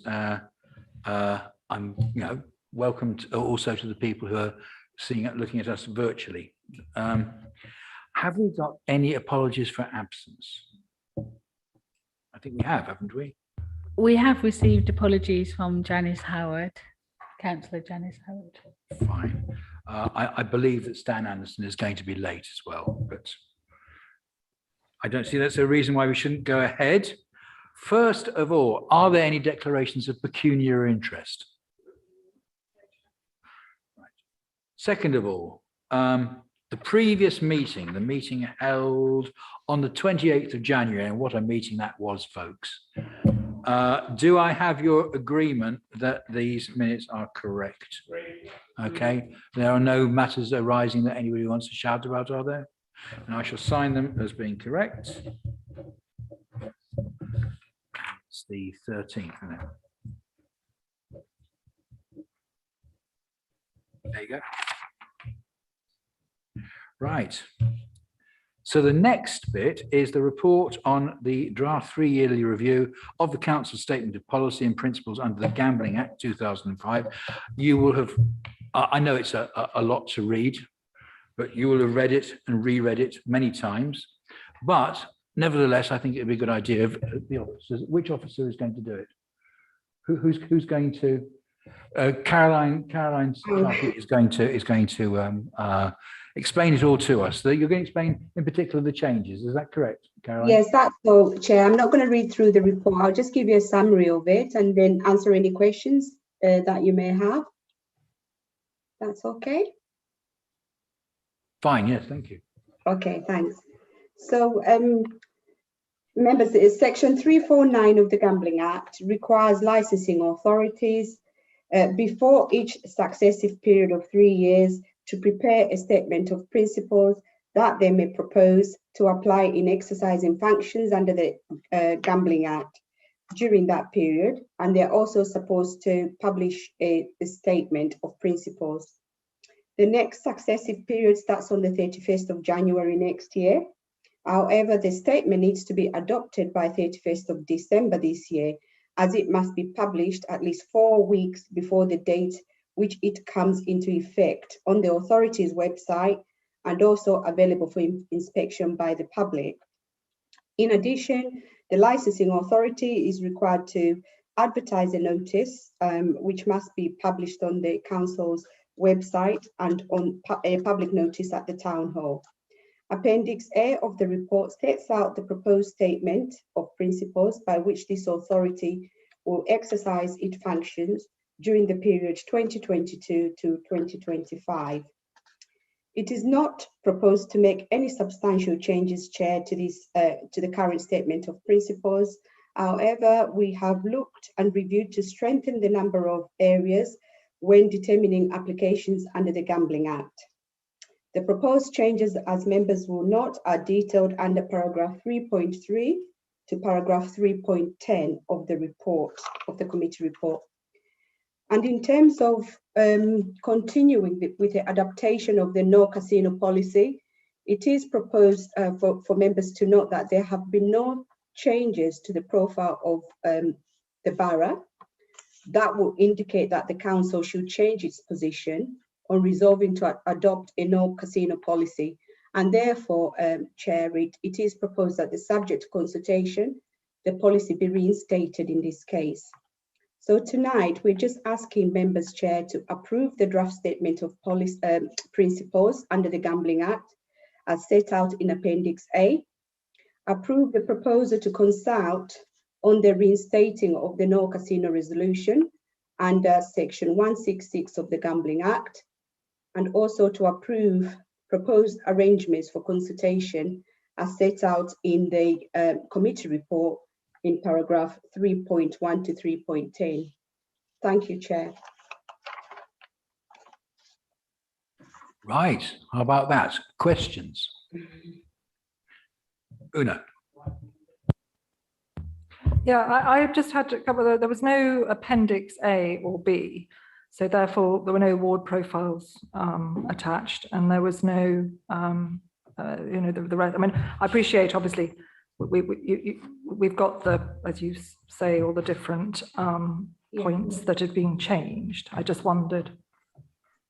and I'm, welcome also to the people who are looking at us virtually. Have we got any apologies for absence? I think we have, haven't we? We have received apologies from Janice Howard, Councillor Janice Howard. Fine. I believe that Stan Anderson is going to be late as well, but I don't see that's a reason why we shouldn't go ahead. First of all, are there any declarations of pecuniary interest? Right. Second of all, the previous meeting, the meeting held on the 28th of January, and what a meeting that was, folks. Do I have your agreement that these minutes are correct? Okay, there are no matters arising that anybody wants to shout about, are there? And I shall sign them as being correct. It's the 13th, isn't it? There you go. Right. So the next bit is the report on the draft 3-yearly review of the Council's Statement of Policy and Principles under the Gambling Act 2005. You will have, I know it's a lot to read, but you will have read it and reread it many times. But nevertheless, I think it'd be a good idea of the officers. Which officer is going to do it? Who's going to? Caroline Clarke is going to explain it all to us. So you're going to explain in particular the changes. Is that correct, Caroline? Yes, that's so, Chair. I'm not going to read through the report. I'll just give you a summary of it and then answer any questions that you may have. That's okay? Fine, yes, thank you. Okay, thanks. So, members, Section 349 of the Gambling Act requires licensing authorities before each successive period of 3 years to prepare a statement of principles that they may propose to apply in exercising functions under the Gambling Act during that period, and they're also supposed to publish a statement of principles. The next successive period starts on the 31st of January next year. However, the statement needs to be adopted by 31st of December this year, as it must be published at least 4 weeks before the date which it comes into effect on the authority's website and also available for inspection by the public. In addition, the licensing authority is required to advertise a notice, which must be published on the council's website and on a public notice at the town hall. Appendix A of the report sets out the proposed statement of principles by which this authority will exercise its functions during the period 2022 to 2025. It is not proposed to make any substantial changes, Chair, to the current statement of principles. However, we have looked and reviewed to strengthen the number of areas when determining applications under the Gambling Act. The proposed changes, as members will note, are detailed under paragraph 3.3 to paragraph 3.10 of the report, of the committee report. And in terms of continuing with the adaptation of the no casino policy, it is proposed for members to note that there have been no changes to the profile of the borough. That will indicate that the council should change its position on resolving to adopt a no casino policy. And therefore, Chair, it is proposed that the subject to consultation, the policy be reinstated in this case. So tonight, we're just asking members, Chair, to approve the draft statement of policy principles under the Gambling Act as set out in Appendix A, approve the proposal to consult on the reinstating of the no casino resolution under Section 166 of the Gambling Act, and also to approve proposed arrangements for consultation as set out in the committee report in paragraph 3.1 to 3.10. Thank you, Chair. Right, how about that? Questions? Una. Yeah, I just had to cover, there was no Appendix A or B, so therefore there were no ward profiles attached, and there was no, the rest. I mean, I appreciate obviously we've got the, as you say, all the different Yeah. points that have been changed. I just wondered.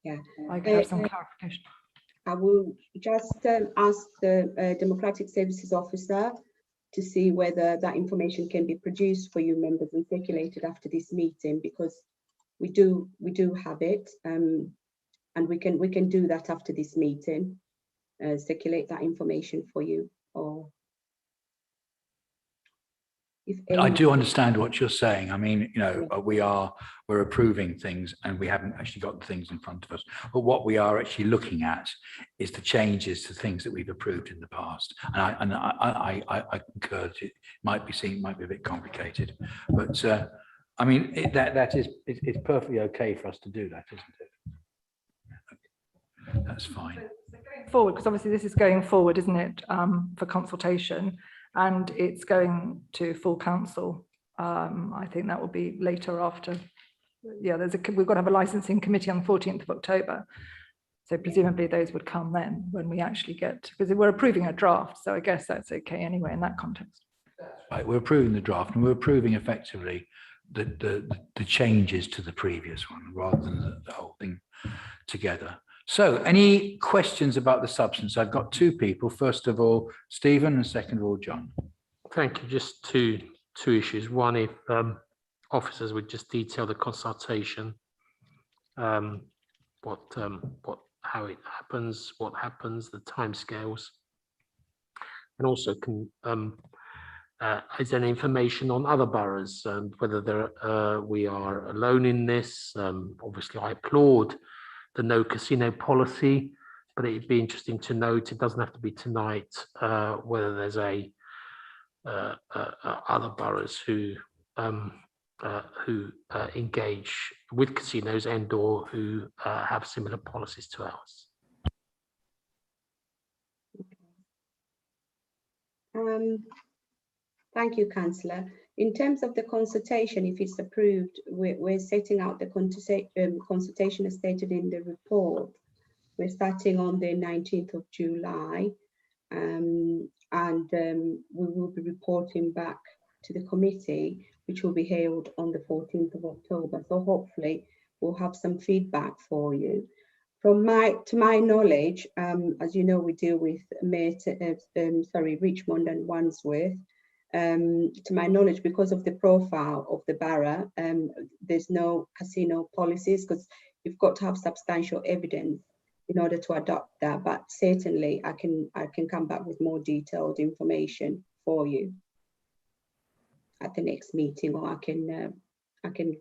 Yeah. I could have some clarification. I will just ask the Democratic Services Officer to see whether that information can be produced for you members and circulated after this meeting, because we do have it, and we can do that after this meeting, circulate that information for you. Or if I any, do understand what you're saying. I mean, we're approving things and we haven't actually got the things in front of us. But what we are actually looking at is the changes to things that we've approved in the past. And I concur that it might be a bit complicated, but I mean, it's perfectly okay for us to do that, isn't it? That's fine. Forward, because obviously this is going forward, isn't it, for consultation, and it's going to full council. I think that will be later after. Yeah, we've got to have a licensing committee on the 14th of October. So presumably those would come then when we actually get, because we're approving a draft. So I guess that's okay anyway in that context. Right, we're approving the draft and we're approving effectively the changes to the previous one rather than the whole thing together. So any questions about the substance? I've got two people. First of all, Stephen, and second of all, John. Thank you. Just two issues. One, if officers would just detail the consultation, how it happens, what happens, the timescales, and also is there any information on other boroughs and whether we are alone in this? Obviously, I applaud the no casino policy, but it'd be interesting to note, it doesn't have to be tonight, whether there's other boroughs who engage with casinos and or who have similar policies to ours. Thank you, Councillor. In terms of the consultation, if it's approved, we're setting out the consultation as stated in the report. We're starting on the 19th of July, and we will be reporting back to the committee, which will be held on the 14th of October. So hopefully we'll have some feedback for you. To my knowledge, as you know, we deal with Richmond and Wandsworth. To my knowledge, because of the profile of the borough, there's no casino policies, because you've got to have substantial evidence in order to adopt that. But certainly I can come back with more detailed information for you at the next meeting, or I can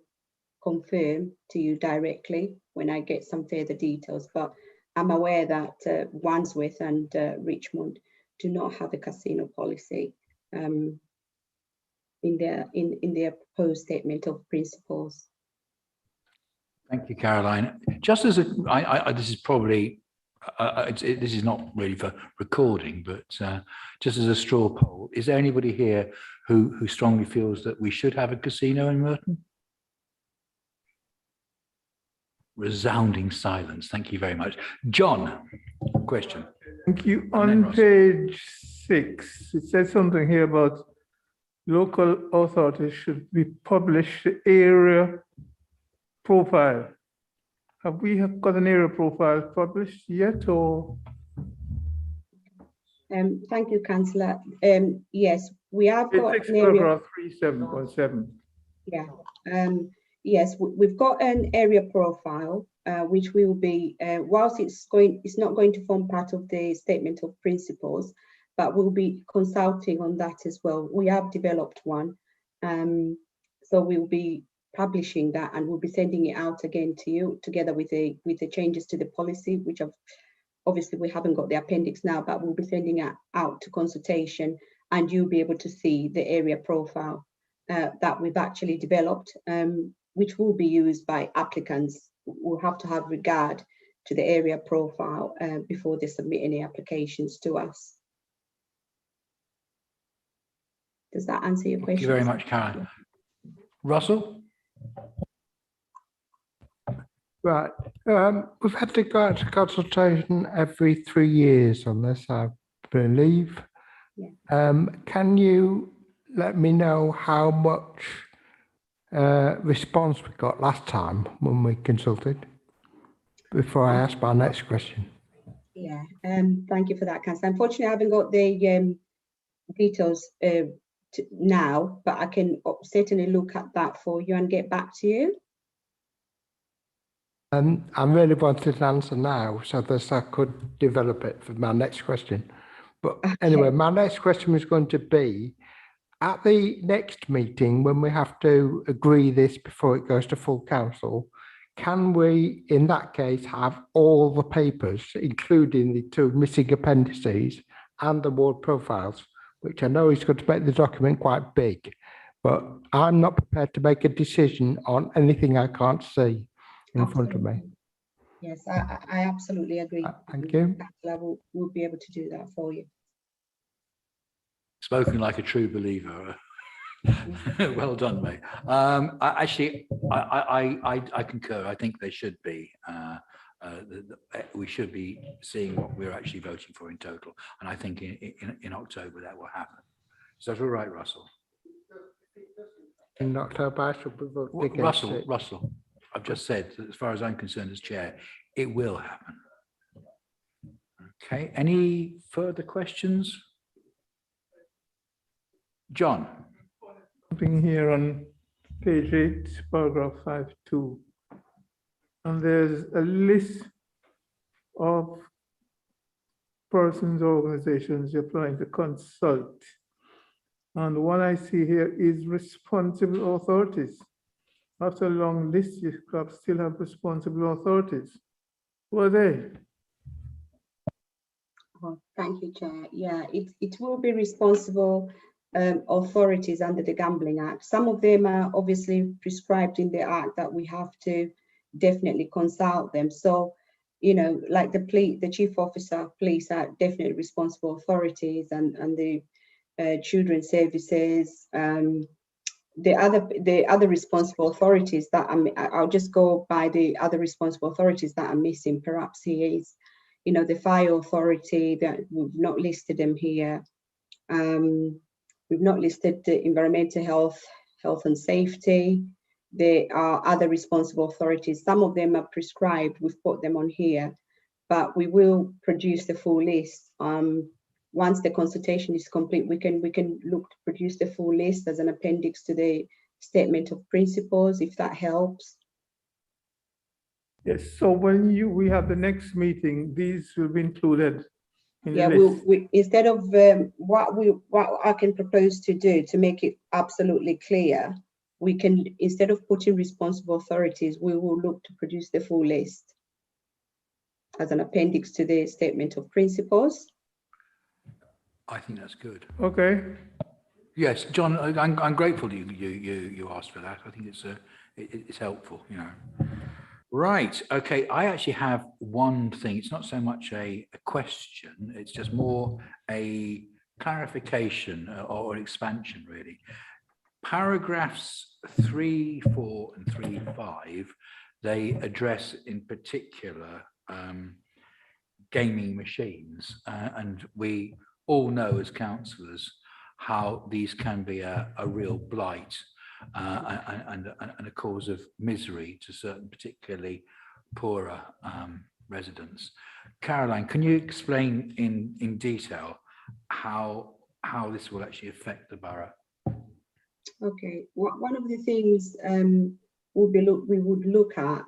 confirm to you directly when I get some further details. But I'm aware that Wandsworth and Richmond do not have a casino policy in their proposed statement of principles. Thank you, Caroline. Just as this is probably this is not really for recording, but just as a straw poll, is there anybody here who strongly feels that we should have a casino in Merton? Resounding silence. Thank you very much. John, question. Thank you. And then On page 6, it says something here about local authorities should be published the area profile. Have we got an area profile published yet, or? Thank you, Councillor. Yes, we have got It's an area. paragraph 37.7. Yeah. Yes, we've got an area profile, which will be, whilst it's not going to form part of the statement of principles, but we'll be consulting on that as well. We have developed one, so we'll be publishing that, and we'll be sending it out again to you together with the changes to the policy, which obviously we haven't got the appendix now, but we'll be sending it out to consultation, and you'll be able to see the area profile that we've actually developed, which will be used by applicants. We'll have to have regard to the area profile before they submit any applications to us. Does that answer your question? Thank you very much, Karen. Russell? Right. We've had the consultation every 3 years on this, I believe. Can you let me know how much response we got last time when we consulted? Before I ask my next question. Yeah, thank you for that, Councillor. Unfortunately, I haven't got the details now, but I can certainly look at that for you and get back to you. I'm really wanting an answer now so that I could develop it for my next question. But anyway, my next question was going to be, at the next meeting, when we have to agree this before it goes to full council, can we, in that case, have all the papers, including the 2 missing appendices and the ward profiles, which I know is going to make the document quite big, but I'm not prepared to make a decision on anything I can't see in front of me. Yes, I absolutely agree. Thank you. Councillor, we'll be able to do that for you. Spoken like a true believer. Well done, mate. I concur. I think they should be. We should be seeing what we're actually voting for in total. And I think in October that will happen. Is that all right, Russell? In October, I should be voting against it. Russell, I've just said, that as far as I'm concerned as chair, it will happen. Okay, any further questions? John. Something here on page 8, paragraph 5.2. And there's a list of persons or organizations you're planning to consult. And what I see here is responsible authorities. After a long list, you still have responsible authorities. Who are they? Well, thank you, Chair. Yeah, it will be responsible authorities under the Gambling Act. Some of them are obviously prescribed in the Act that we have to definitely consult them. So, you know, like the Chief Officer of Police are definitely responsible authorities, and the Children's Services, the other responsible authorities that I'll just go by the other responsible authorities that are missing. Perhaps here is, you know, the Fire Authority, that we've not listed them here. We've not listed the Environmental Health and Safety. There are other responsible authorities. Some of them are prescribed. We've put them on here, but we will produce the full list. Once the consultation is complete, we can look to produce the full list as an appendix to the statement of principles, if that helps. Yes, so when we have the next meeting, these will be included in Yeah, the list. we instead of what I can propose to do to make it absolutely clear, we can, instead of putting responsible authorities, we will look to produce the full list as an appendix to the statement of principles. I think that's good. Okay. Yes, John, I'm grateful you asked for that. I think it's helpful, you know. Right. Okay. I actually have one thing. It's not so much a question. It's just more a clarification or an expansion, really. Paragraphs 3, 4, and 3, 5, they address in particular gaming machines, and we all know as councillors how these can be a real blight and a cause of misery to certain particularly poorer residents. Caroline, can you explain in detail how this will actually affect the borough? Okay, one of the things we would look at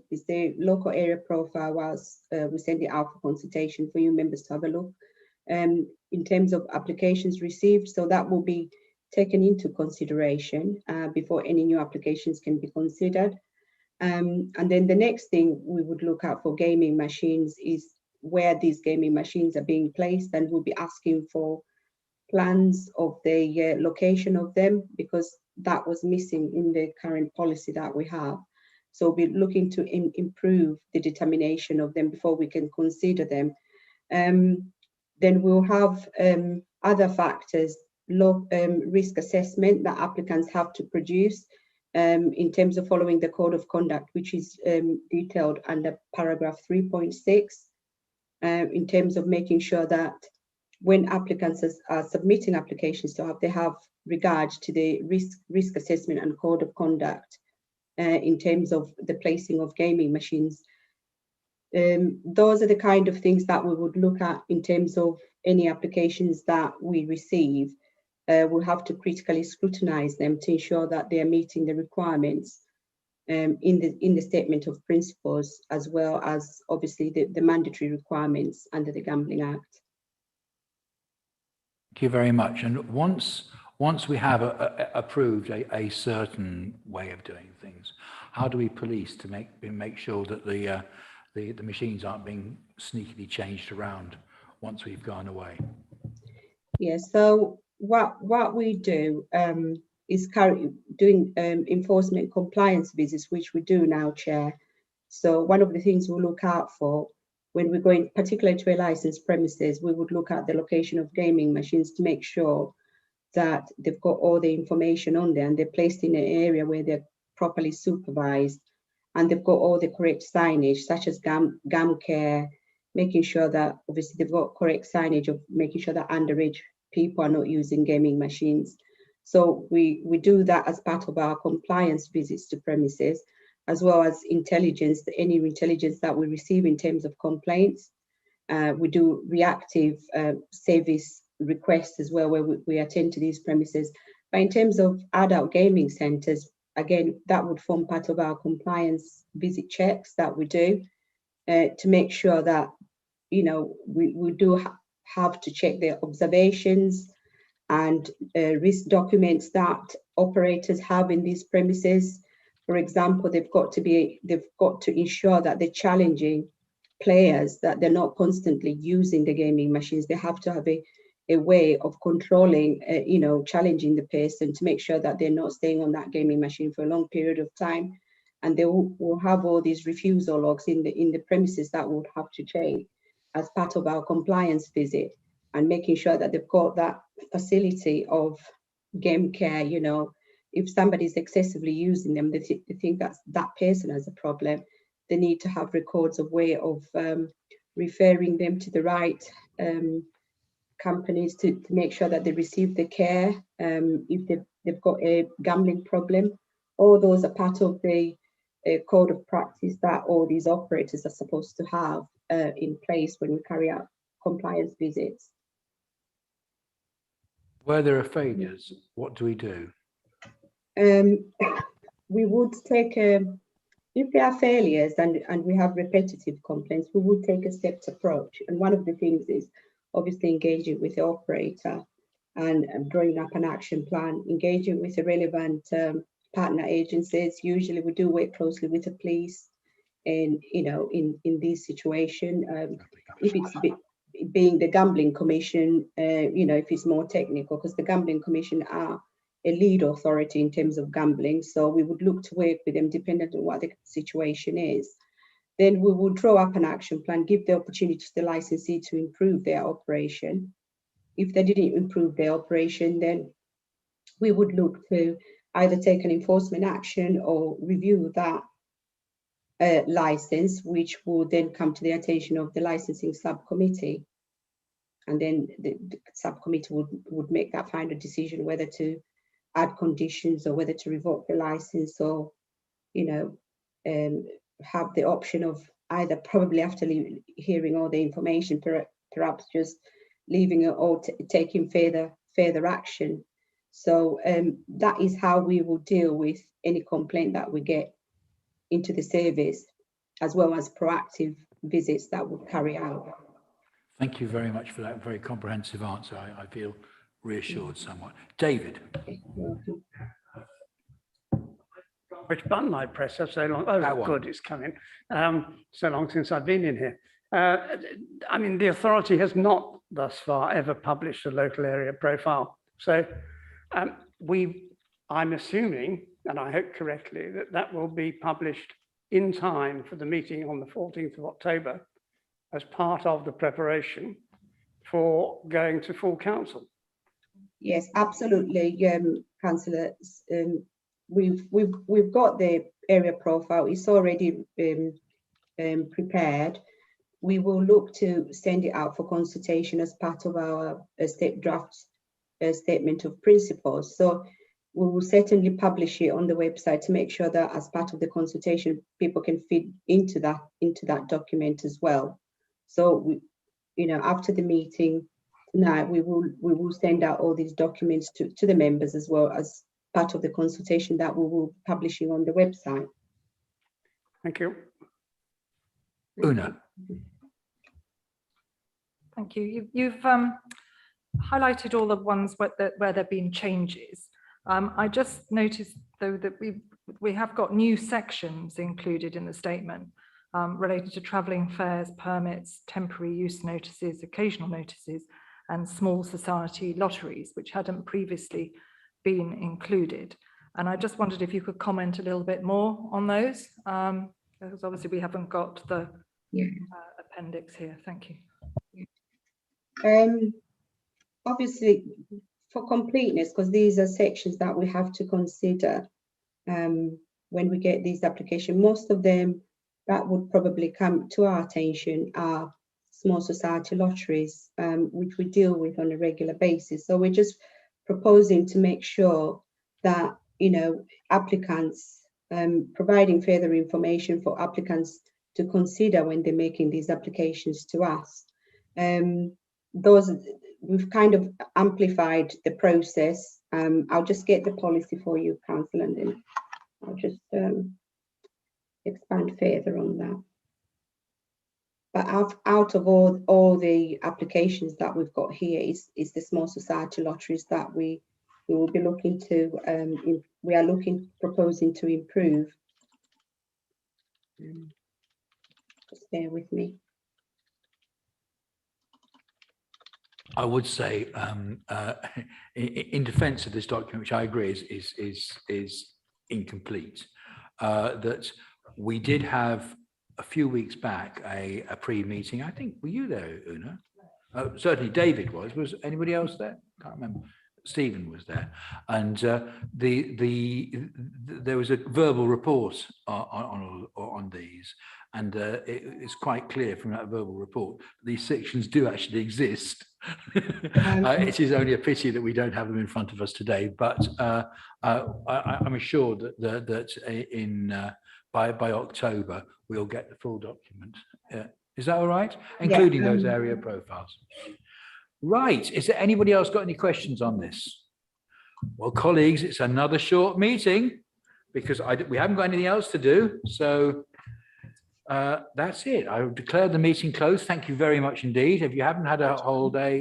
is the local area profile whilst we send it out for consultation for you members to have a look in terms of applications received. So that will be taken into consideration before any new applications can be considered. And then the next thing we would look at for gaming machines is where these gaming machines are being placed, and we'll be asking for plans of the location of them, because that was missing in the current policy that we have. So we'll be looking to improve the determination of them before we can consider them. Then we'll have other factors, risk assessment that applicants have to produce in terms of following the code of conduct, which is detailed under paragraph 3.6, in terms of making sure that when applicants are submitting applications to have, they have regard to the risk assessment and code of conduct in terms of the placing of gaming machines. Those are the kind of things that we would look at in terms of any applications that we receive. We'll have to critically scrutinize them to ensure that they are meeting the requirements in the statement of principles, as well as obviously the mandatory requirements under the Gambling Act. Thank you very much. And once we have approved a certain way of doing things, how do we police to make sure that the machines aren't being sneakily changed around once we've gone away? Yes. So what we do is doing enforcement compliance visits, which we do now, Chair. So one of the things we'll look out for when we're going particularly to a licensed premises, we would look at the location of gaming machines to make sure that they've got all the information on there and they're placed in an area where they're properly supervised and they've got all the correct signage, such as GamCare, making sure that obviously they've got correct signage of making sure that underage people are not using gaming machines. So we do that as part of our compliance visits to premises, as well as intelligence, any intelligence that we receive in terms of complaints. We do reactive service requests as well, where we attend to these premises. But in terms of adult gaming centres, again, that would form part of our compliance visit checks that we do to make sure that, you know, we do have to check their observations and risk documents that operators have in these premises. For example, they've got to ensure that they're challenging players, that they're not constantly using the gaming machines. They have to have a way of controlling, you know, challenging the person to make sure that they're not staying on that gaming machine for a long period of time. And they will have all these refusal logs in the premises that would have to check as part of our compliance visit, and making sure that they've got that facility of GamCare. You know, if somebody's excessively using them, they think that person has a problem. They need to have records of way of referring them to the right companies to make sure that they receive the care if they've got a gambling problem. All those are part of the code of practice that all these operators are supposed to have in place when we carry out compliance visits. Where there are failures, what do we do? We would take if there are failures and we have repetitive complaints, we would take a stepped approach. And one of the things is obviously engaging with the operator and drawing up an action plan, engaging with the relevant partner agencies. Usually we do work closely with the police, and you know, in this situation, if it's being the Gambling Commission, you know, if it's more technical, because the Gambling Commission are a lead authority in terms of gambling, so we would look to work with them depending on what the situation is. Then we will draw up an action plan, give the opportunity to the licensee to improve their operation. If they didn't improve their operation, then we would look to either take an enforcement action or review that license, which will then come to the attention of the licensing subcommittee. And then the subcommittee would make that final decision whether to add conditions or whether to revoke the license, or, you know, have the option of either, probably after hearing all the information, perhaps just leaving it or taking further action. So that is how we will deal with any complaint that we get into the service, as well as proactive visits that we'll carry out. Thank you very much for that very comprehensive answer. I feel reassured somewhat. David. Which button I press? That's so long. Oh, good, it's coming. So long since I've been in here. I mean, the authority has not thus far ever published a local area profile. So I'm assuming, and I hope correctly, that will be published in time for the meeting on the 14th of October as part of the preparation for going to full council. Yes, absolutely, Councillor. We've got the area profile. It's already prepared. we will look to send it out for consultation as part of our draft statement of principles. So we will certainly publish it on the website to make sure that as part of the consultation, people can feed into that document as well. So we, you know, after the meeting tonight, we will send out all these documents to the members as well as part of the consultation that we will be publishing on the website. Thank you. Una. Thank you. You've highlighted all the ones where there have been changes. I just noticed though that we have got new sections included in the statement related to travelling fares, permits, temporary use notices, occasional notices, and small society lotteries, which hadn't previously been included. And I just wondered if you could comment a little bit more on those, because obviously we haven't got the appendix here. Thank you. Obviously, for completeness, because these are sections that we have to consider when we get these applications, most of them that would probably come to our attention are small society lotteries, which we deal with on a regular basis. So we're just proposing to make sure that, you know, applicants, providing further information for applicants to consider when they're making these applications to us. We've kind of amplified the process. I'll just get the policy for you, Councillor, and then I'll just expand further on that. But out of all the applications that we've got here is the small society lotteries that we will be looking to, proposing to improve. Just bear with me. I would say, in defence of this document, which I agree is incomplete, that we did have a few weeks back a pre-meeting. I think, were you there, Una? Certainly David was. Was anybody else there? Can't remember. Stephen was there, and there was a verbal report on these, and it's quite clear from that verbal report these sections do actually exist. It is only a pity that we don't have them in front of us today, but I'm assured that by October we'll get the full document. Is that all right? Including those area profiles. Right, is there anybody else got any questions on this? Well, colleagues, it's another short meeting because we haven't got anything else to do. So that's it. I will declare the meeting closed. Thank you very much indeed. If you haven't had a whole day,